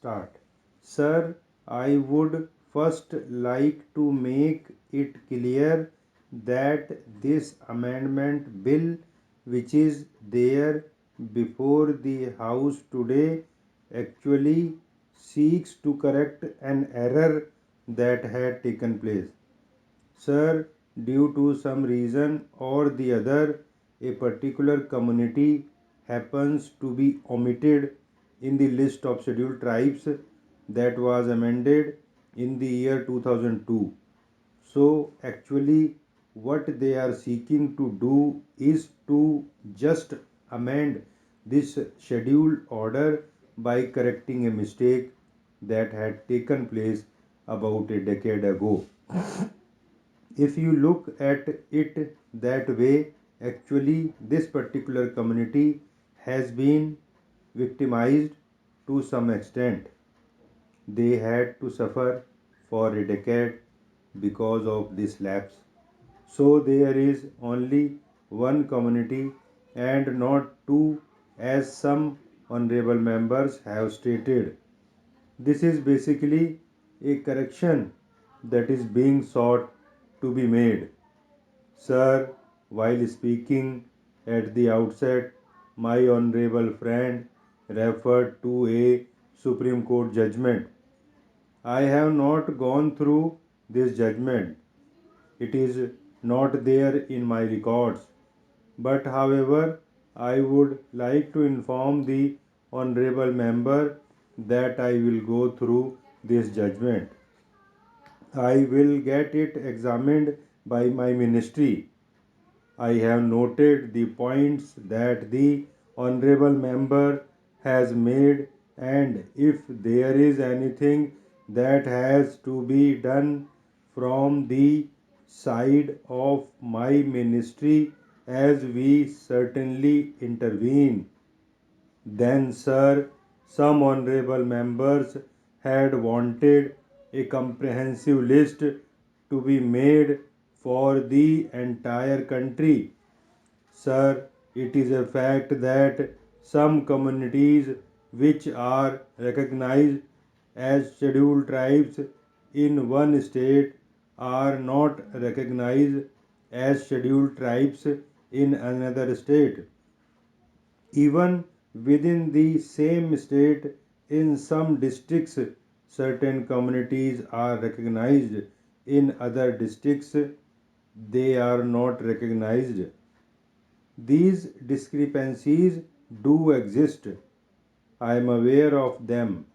start. Sir, I would first like to make it clear that this amendment bill, which is there before the House today, actually seeks to correct an error that had taken place. Sir, due to some reason or the other, a particular community happens to be omitted in the list of scheduled tribes that was amended in the year 2002. So, actually, what they are seeking to do is to just amend this schedule order by correcting a mistake that had taken place about a decade ago. If you look at it that way, actually, this particular community has been victimized to some extent. They had to suffer for a decade because of this lapse. So there is only one community and not two, as some honorable members have stated. This is basically a correction that is being sought to be made. Sir, while speaking at the outset, my honorable friend referred to a Supreme Court judgment. I have not gone through this judgment. It is not there in my records. But however, I would like to inform the honorable member that I will go through this judgment. I will get it examined by my ministry. I have noted the points that the honorable member has made, and if there is anything that has to be done from the side of my ministry, as we certainly intervene. Then, sir, some honorable members had wanted a comprehensive list to be made for the entire country. Sir, it is a fact that some communities which are recognized as scheduled tribes in one state are not recognized as scheduled tribes in another state. Even within the same state, in some districts, certain communities are recognized, in other districts, they are not recognized. These discrepancies do exist. I am aware of them.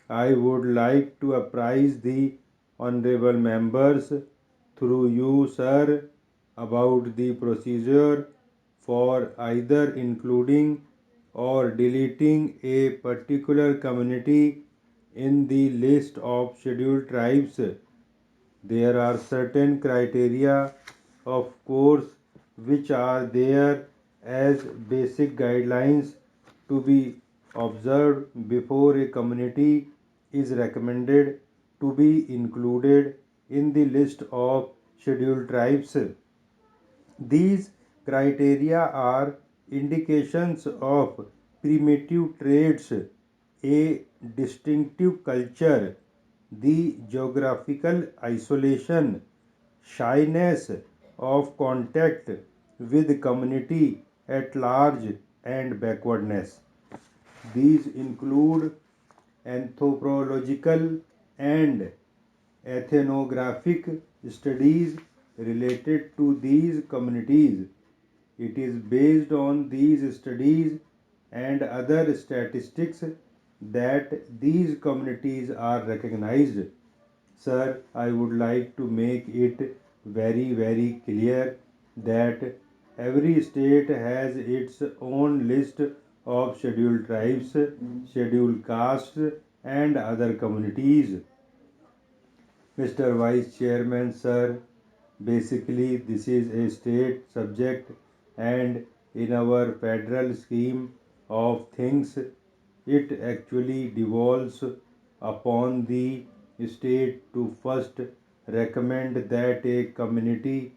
I would like to apprise the honorable members through you, sir, about the procedure for either including or deleting a particular community in the list of scheduled tribes. There are certain criteria, of course, which are there as basic guidelines to be observed before a community is recommended to be included in the list of scheduled tribes. These criteria are indications of primitive traits, a distinctive culture, the geographical isolation, shyness of contact with community at large, and backwardness. These include anthropological and ethnographic studies related to these communities. It is based on these studies and other statistics that these communities are recognized. Sir, I would like to make it very clear that every state has its own list of scheduled tribes, scheduled castes, and other communities. Mr. Vice Chairman, sir, basically this is a state subject, and in our federal scheme of things, it actually devolves upon the state to first recommend that a community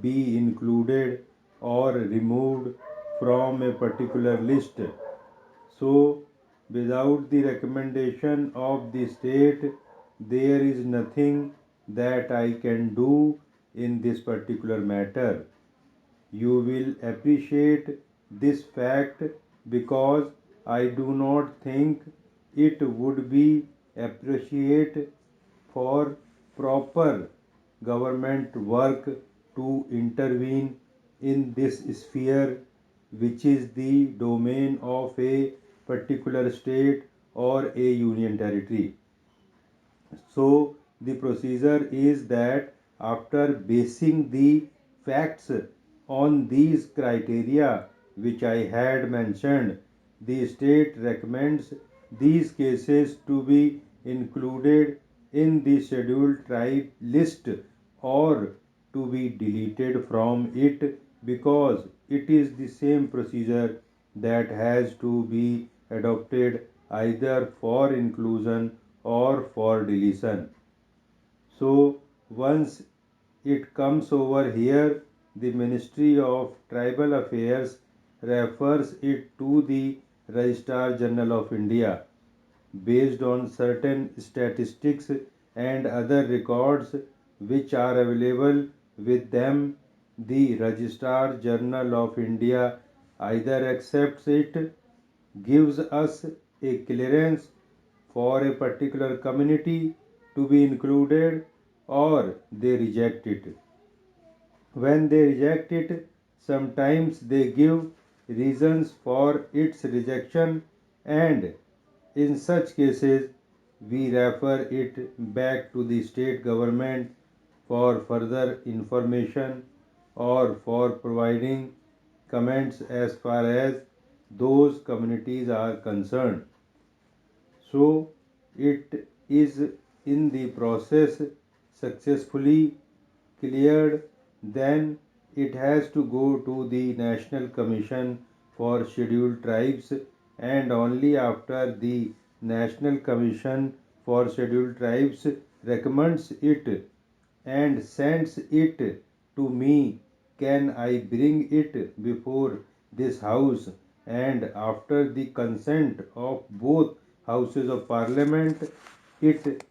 be included or removed from a particular list. So, Without the recommendation of the state, there is nothing that I can do in this particular matter. You will appreciate this fact because I do not think it would be appreciate for proper government work to intervene in this sphere, which is the domain of a particular state or a union territory. So the procedure is that after basing the facts on these criteria which I had mentioned, the state recommends these cases to be included in the scheduled tribe list or to be deleted from it because it is the same procedure that has to be adopted either for inclusion or for deletion. So once it comes over here, the Ministry of Tribal Affairs refers it to the Registrar General of India based on certain statistics and other records which are available with them. The Registrar General of India either accepts it, gives us a clearance for a particular community to be included, or they reject it. When they reject it, sometimes they give reasons for its rejection, and in such cases, we refer it back to the state government for further information or for providing comments as far as those communities are concerned. So it is in the process successfully cleared, then it has to go to the National Commission for Scheduled Tribes, and only after the National Commission for Scheduled Tribes recommends it and sends it to me can I bring it before this house, and after the consent of both houses of parliament it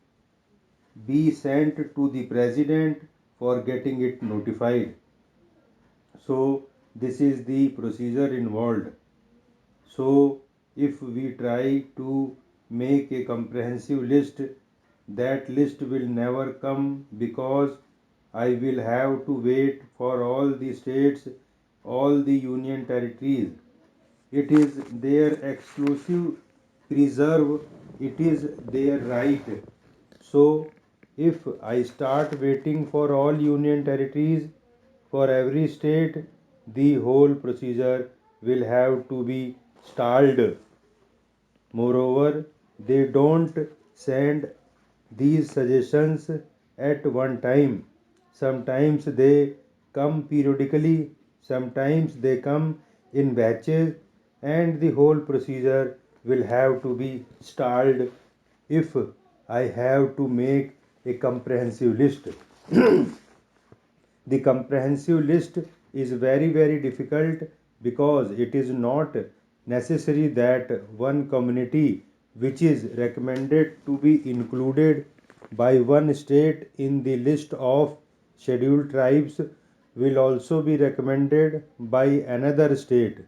be sent to the president for getting it notified. So this is the procedure involved. So if we try to make a comprehensive list, that list will never come because I will have to wait for all the states, all the union territories. It is their exclusive preserve, it is their right. So, if I start waiting for all union territories, for every state, the whole procedure will have to be stalled. Moreover, they don't send these suggestions at one time. Sometimes they come periodically, sometimes they come in batches, and the whole procedure will have to be stalled if I have to make a comprehensive list. The comprehensive list is very difficult because it is not necessary that one community which is recommended to be included by one state in the list of scheduled tribes will also be recommended by another state.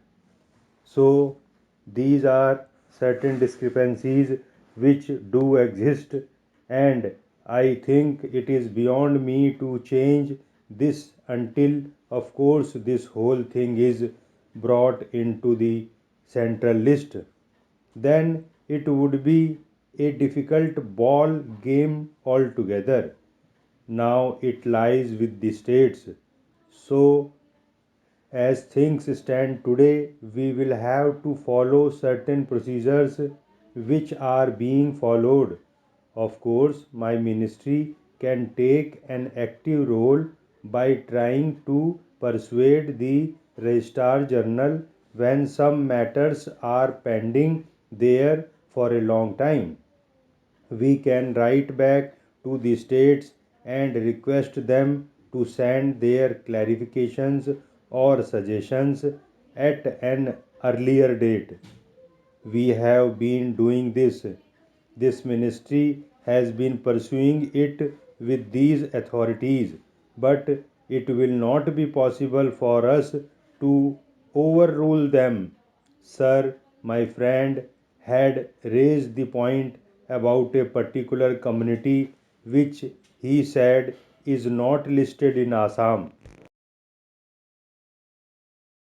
So these are certain discrepancies which do exist, and I think it is beyond me to change this until, of course, this whole thing is brought into the central list. Then it would be a difficult ball game altogether. Now it lies with the states. So as things stand today, we will have to follow certain procedures which are being followed. Of course, my ministry can take an active role by trying to persuade the Registrar General when some matters are pending there for a long time. We can write back to the states and request them to send their clarifications or suggestions at an earlier date. we have been doing this. This ministry has been pursuing it with these authorities, but it will not be possible for us to overrule them. Sir, my friend had raised the point about a particular community which he said is not listed in Assam.